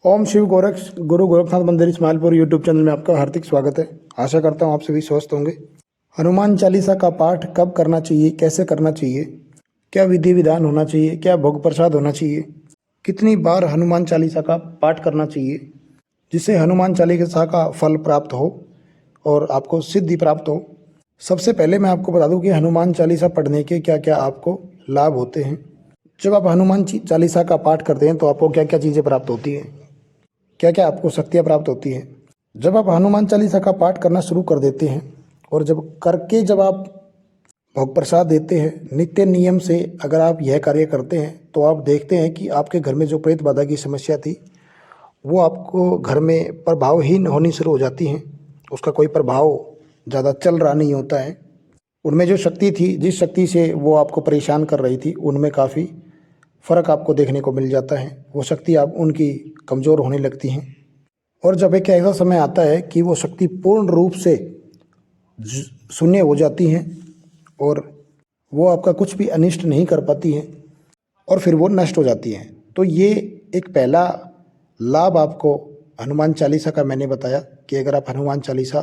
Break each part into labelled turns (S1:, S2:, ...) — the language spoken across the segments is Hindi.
S1: ओम शिव गोरख गुरु गोरखनाथ मंदिर इस्माइलपुर यूट्यूब चैनल में आपका हार्दिक स्वागत है। आशा करता हूँ आप सभी स्वस्थ होंगे। हनुमान चालीसा का पाठ कब करना चाहिए, कैसे करना चाहिए, क्या विधि विधान होना चाहिए, क्या भोग प्रसाद होना चाहिए, कितनी बार हनुमान चालीसा का पाठ करना चाहिए जिससे हनुमान चालीसा का फल प्राप्त हो और आपको सिद्धि प्राप्त हो। सबसे पहले मैं आपको बता दूं कि हनुमान चालीसा पढ़ने के क्या क्या आपको लाभ होते हैं। जब आप हनुमान चालीसा का पाठ करते हैं तो आपको क्या क्या चीज़ें प्राप्त होती हैं, क्या क्या आपको शक्तियाँ प्राप्त होती हैं। जब आप हनुमान चालीसा का पाठ करना शुरू कर देते हैं और जब आप भोग प्रसाद देते हैं नित्य नियम से, अगर आप यह कार्य करते हैं तो आप देखते हैं कि आपके घर में जो प्रेत बाधा की समस्या थी वो आपको घर में प्रभावहीन होनी शुरू हो जाती हैं। उसका कोई प्रभाव ज़्यादा चल रहा नहीं होता है। उनमें जो शक्ति थी, जिस शक्ति से वो आपको परेशान कर रही थी, उनमें काफ़ी फ़र्क आपको देखने को मिल जाता है। वो शक्ति आप उनकी कमज़ोर होने लगती हैं। और जब एक ऐसा समय आता है कि वो शक्ति पूर्ण रूप से शून्य हो जाती हैं और वो आपका कुछ भी अनिष्ट नहीं कर पाती हैं और फिर वो नष्ट हो जाती हैं, तो ये एक पहला लाभ आपको हनुमान चालीसा का मैंने बताया कि अगर आप हनुमान चालीसा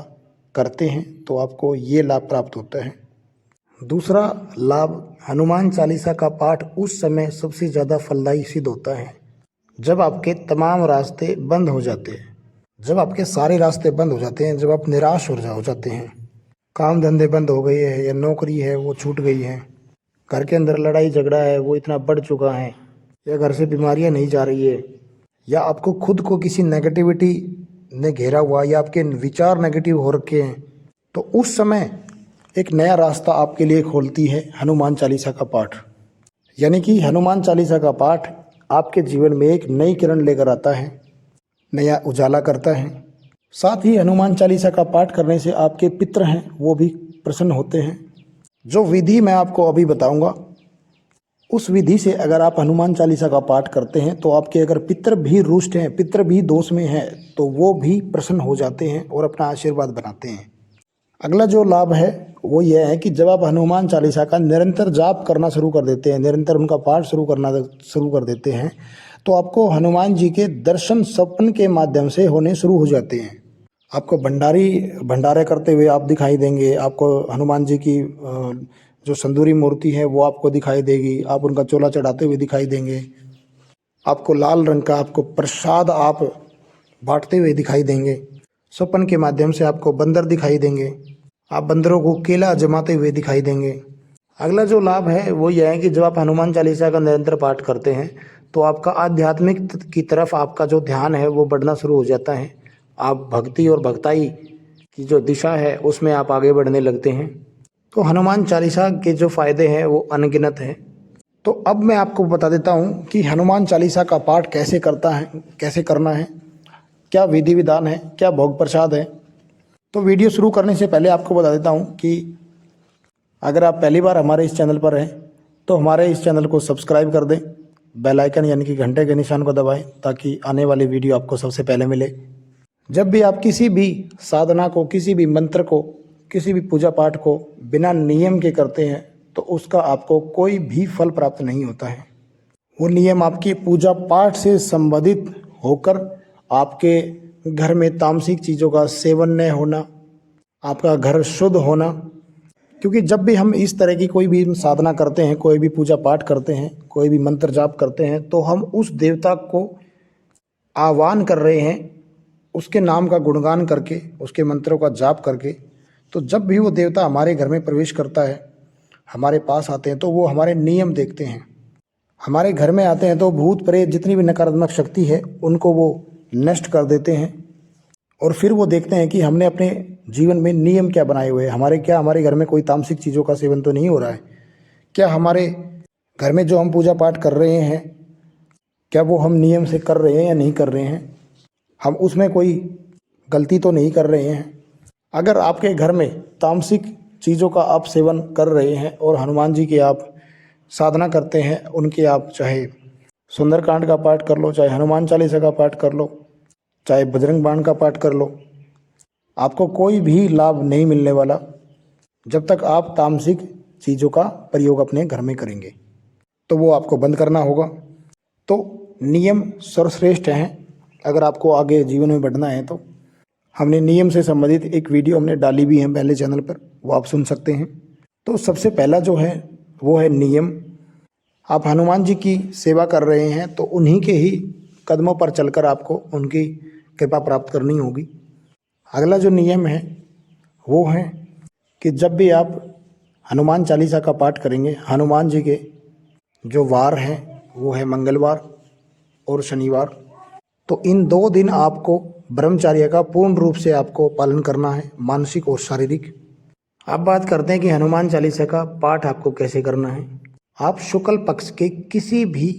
S1: करते हैं तो आपको ये लाभ प्राप्त होता है। दूसरा लाभ, हनुमान चालीसा का पाठ उस समय सबसे ज़्यादा फलदायी सिद्ध होता है जब आपके तमाम रास्ते बंद हो जाते हैं। जब आपके सारे रास्ते बंद हो जाते हैं, जब आप निराश हो जाते हैं, काम धंधे बंद हो गए हैं या नौकरी है वो छूट गई है, घर के अंदर लड़ाई झगड़ा है वो इतना बढ़ चुका है, या घर से बीमारियां नहीं जा रही है, या आपको खुद को किसी नेगेटिविटी ने घेरा हुआ, या आपके विचार नेगेटिव हो रखे हैं, तो उस समय एक नया रास्ता आपके लिए खोलती है हनुमान चालीसा का पाठ। यानी कि हनुमान चालीसा का पाठ आपके जीवन में एक नई किरण लेकर आता है, नया उजाला करता है। साथ ही हनुमान चालीसा का पाठ करने से आपके पितृ हैं वो भी प्रसन्न होते हैं। जो विधि मैं आपको अभी बताऊंगा, उस विधि से अगर आप हनुमान चालीसा का पाठ करते हैं तो आपके अगर पितृ भी रुष्ट हैं, पितृ भी दोष में हैं, तो वो भी प्रसन्न हो जाते हैं और अपना आशीर्वाद बनाते हैं। अगला जो लाभ है वो यह है कि जब आप हनुमान चालीसा का निरंतर जाप करना शुरू कर देते हैं, निरंतर उनका पाठ शुरू कर देते हैं, तो आपको हनुमान जी के दर्शन स्वप्न के माध्यम से होने शुरू हो जाते हैं। आपको भंडारे करते हुए आप दिखाई देंगे। आपको हनुमान जी की जो संदूरी मूर्ति है वो आपको दिखाई देगी। आप उनका चोला चढ़ाते हुए दिखाई देंगे। आपको लाल रंग का आपको प्रसाद आप बांटते हुए दिखाई देंगे। स्वप्न के माध्यम से आपको बंदर दिखाई देंगे। आप बंदरों को केला जमाते हुए दिखाई देंगे। अगला जो लाभ है वो यह है कि जब आप हनुमान चालीसा का निरंतर पाठ करते हैं तो आपका आध्यात्मिक की तरफ आपका जो ध्यान है वो बढ़ना शुरू हो जाता है। आप भक्ति और भक्ताई की जो दिशा है उसमें आप आगे बढ़ने लगते हैं। तो हनुमान चालीसा के जो फायदे हैं वो अनगिनत हैं। तो अब मैं आपको बता देता हूँ कि हनुमान चालीसा का पाठ कैसे करना है, क्या विधि विधान है, क्या भोग प्रसाद है। तो वीडियो शुरू करने से पहले आपको बता देता हूँ कि अगर आप पहली बार हमारे इस चैनल पर हैं तो हमारे इस चैनल को सब्सक्राइब कर दें, बेल आइकन यानी कि घंटे के निशान को दबाएं ताकि आने वाली वीडियो आपको सबसे पहले मिले। जब भी आप किसी भी साधना को, किसी भी मंत्र को, किसी भी पूजा पाठ को बिना नियम के करते हैं तो उसका आपको कोई भी फल प्राप्त नहीं होता है। वो नियम आपकी पूजा पाठ से संबंधित होकर आपके घर में तामसिक चीज़ों का सेवन न होना, आपका घर शुद्ध होना। क्योंकि जब भी हम इस तरह की कोई भी साधना करते हैं, कोई भी पूजा पाठ करते हैं, कोई भी मंत्र जाप करते हैं, तो हम उस देवता को आह्वान कर रहे हैं, उसके नाम का गुणगान करके, उसके मंत्रों का जाप करके। तो जब भी वो देवता हमारे घर में प्रवेश करता है, हमारे पास आते हैं, तो वो हमारे नियम देखते हैं। हमारे घर में आते हैं तो भूत प्रेत जितनी भी नकारात्मक शक्ति है उनको वो नष्ट कर देते हैं। और फिर वो देखते हैं कि हमने अपने जीवन में नियम क्या बनाए हुए हैं। हमारे घर में कोई तामसिक चीज़ों का सेवन तो नहीं हो रहा है, क्या हमारे घर में जो हम पूजा पाठ कर रहे हैं क्या वो हम नियम से कर रहे हैं या नहीं कर रहे हैं, हम उसमें कोई गलती तो नहीं कर रहे हैं। अगर आपके घर में तामसिक चीज़ों का आप सेवन कर रहे हैं और हनुमान जी की आप साधना करते हैं, उनके आप चाहे सुंदरकांड का पाठ कर लो, चाहे हनुमान चालीसा का पाठ कर लो, चाहे बजरंग बाण का पाठ कर लो, आपको कोई भी लाभ नहीं मिलने वाला जब तक आप तामसिक चीज़ों का प्रयोग अपने घर में करेंगे। तो वो आपको बंद करना होगा। तो नियम सर्वश्रेष्ठ हैं। अगर आपको आगे जीवन में बढ़ना है तो हमने नियम से संबंधित एक वीडियो हमने डाली भी है पहले चैनल पर, वो आप सुन सकते हैं। तो सबसे पहला जो है वो है नियम। आप हनुमान जी की सेवा कर रहे हैं तो उन्हीं के ही कदमों पर चलकर आपको उनकी कृपा प्राप्त करनी होगी। अगला जो नियम है वो है कि जब भी आप हनुमान चालीसा का पाठ करेंगे, हनुमान जी के जो वार हैं वो है मंगलवार और शनिवार, तो इन 2 दिन आपको ब्रह्मचर्य का पूर्ण रूप से आपको पालन करना है, मानसिक और शारीरिक। अब बात करते हैं कि हनुमान चालीसा का पाठ आपको कैसे करना है। आप शुक्ल पक्ष के किसी भी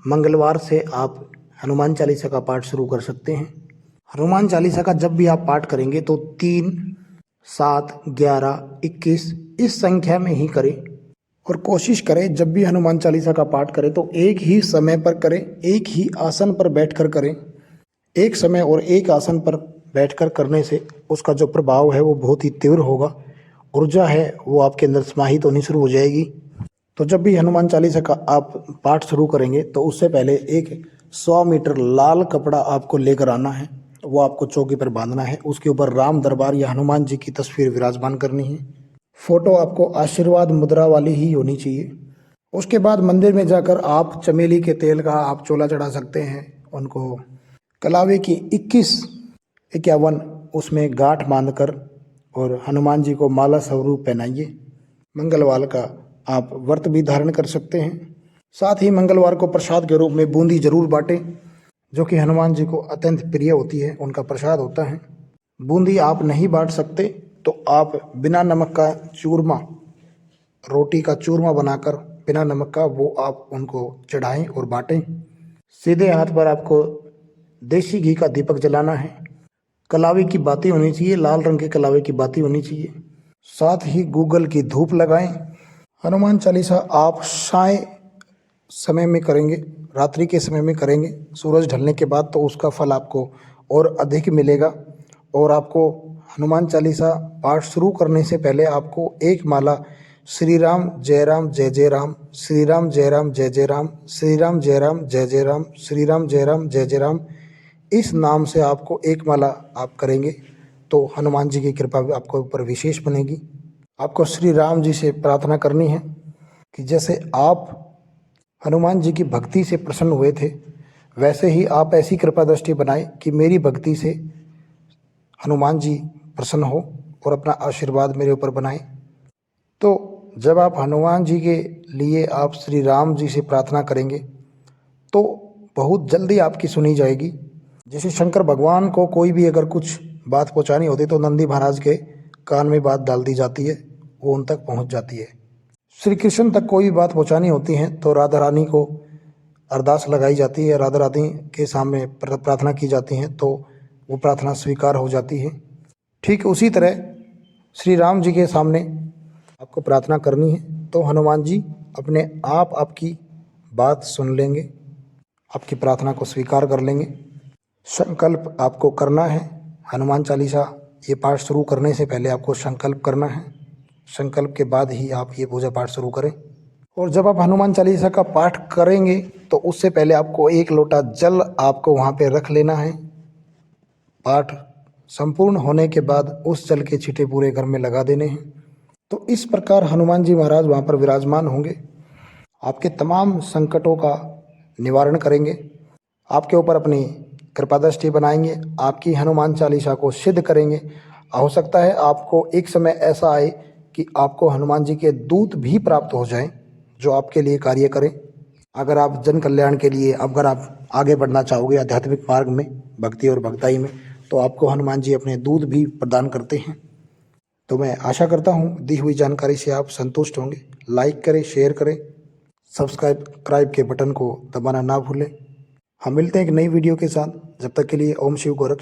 S1: मंगलवार से आप हनुमान चालीसा का पाठ शुरू कर सकते हैं। हनुमान चालीसा का जब भी आप पाठ करेंगे तो 3, 7, 11, 21 इस संख्या में ही करें और कोशिश करें जब भी हनुमान चालीसा का पाठ करें तो एक ही समय पर करें, एक ही आसन पर बैठकर करें। एक समय और एक आसन पर बैठकर करने से उसका जो प्रभाव है वो बहुत ही तीव्र होगा, ऊर्जा है वो आपके अंदर समाहित होनी शुरू हो जाएगी। तो जब भी हनुमान चालीसा का आप पाठ शुरू करेंगे तो उससे पहले एक 100 मीटर लाल कपड़ा आपको लेकर आना है, वो आपको चौकी पर बांधना है, उसके ऊपर राम दरबार या हनुमान जी की तस्वीर विराजमान करनी है। फोटो आपको आशीर्वाद मुद्रा वाली ही होनी चाहिए। उसके बाद मंदिर में जाकर आप चमेली के तेल का आप चोला चढ़ा सकते हैं उनको। कलावे की 21, 51 उसमें गांठ बांधकर और हनुमान जी को माला स्वरूप पहनाइए। मंगलवार का आप व्रत भी धारण कर सकते हैं। साथ ही मंगलवार को प्रसाद के रूप में बूंदी जरूर बांटें, जो कि हनुमान जी को अत्यंत प्रिय होती है, उनका प्रसाद होता है। बूंदी आप नहीं बांट सकते तो आप बिना नमक का चूरमा, रोटी का चूरमा बनाकर बिना नमक का वो आप उनको चढ़ाएं और बांटें। सीधे हाथ पर आपको देसी घी का दीपक जलाना है। कलावे की बाती होनी चाहिए, लाल रंग के कलावे की बाती होनी चाहिए। साथ ही गूगल की धूप लगाएं। हनुमान चालीसा आप साय समय में करेंगे, रात्रि के समय में करेंगे, सूरज ढलने के बाद, तो उसका फल आपको और अधिक मिलेगा। और आपको हनुमान चालीसा पाठ शुरू करने से पहले आपको एक माला श्री राम जय राम जय जय राम, श्री राम जय राम जय जय राम, श्री राम जय राम जय जय राम, श्री राम जय राम जय जय राम, इस नाम से आपको एक माला आप करेंगे तो हनुमान जी की कृपा आपको ऊपर विशेष बनेगी। आपको श्री राम जी से प्रार्थना करनी है कि जैसे आप हनुमान जी की भक्ति से प्रसन्न हुए थे, वैसे ही आप ऐसी कृपा दृष्टि बनाएं कि मेरी भक्ति से हनुमान जी प्रसन्न हो और अपना आशीर्वाद मेरे ऊपर बनाएं। तो जब आप हनुमान जी के लिए आप श्री राम जी से प्रार्थना करेंगे तो बहुत जल्दी आपकी सुनी जाएगी। जैसे शंकर भगवान को कोई भी अगर कुछ बात पहुंचानी होती तो नंदी महाराज के कान में बात डाल दी जाती है, वो उन तक पहुंच जाती है। श्री कृष्ण तक कोई भी बात पहुंचानी होती है तो राधा रानी को अरदास लगाई जाती है, राधा रानी के सामने प्रार्थना की जाती है तो वो प्रार्थना स्वीकार हो जाती है। ठीक उसी तरह श्री राम जी के सामने आपको प्रार्थना करनी है तो हनुमान जी अपने आप आपकी बात सुन लेंगे, आपकी प्रार्थना को स्वीकार कर लेंगे। संकल्प आपको करना है। हनुमान चालीसा ये पाठ शुरू करने से पहले आपको संकल्प करना है। संकल्प के बाद ही आप ये पूजा पाठ शुरू करें। और जब आप हनुमान चालीसा का पाठ करेंगे तो उससे पहले आपको 1 लोटा जल आपको वहाँ पे रख लेना है। पाठ संपूर्ण होने के बाद उस जल के छींटे पूरे घर में लगा देने हैं। तो इस प्रकार हनुमान जी महाराज वहाँ पर विराजमान होंगे, आपके तमाम संकटों का निवारण करेंगे, आपके ऊपर अपनी कृपा दृष्टि बनाएंगे, आपकी हनुमान चालीसा को सिद्ध करेंगे। हो सकता है आपको एक समय ऐसा आए कि आपको हनुमान जी के दूत भी प्राप्त हो जाएं जो आपके लिए कार्य करें। अगर आप जन कल्याण के लिए, अगर आप आगे बढ़ना चाहोगे आध्यात्मिक मार्ग में, भक्ति और भक्ताई में, तो आपको हनुमान जी अपने दूत भी प्रदान करते हैं। तो मैं आशा करता हूँ दी हुई जानकारी से आप संतुष्ट होंगे। लाइक करें, शेयर करें, सब्सक्राइब के बटन को दबाना ना भूलें। हम मिलते हैं एक नई वीडियो के साथ। जब तक के लिए ओम शिव गोरख।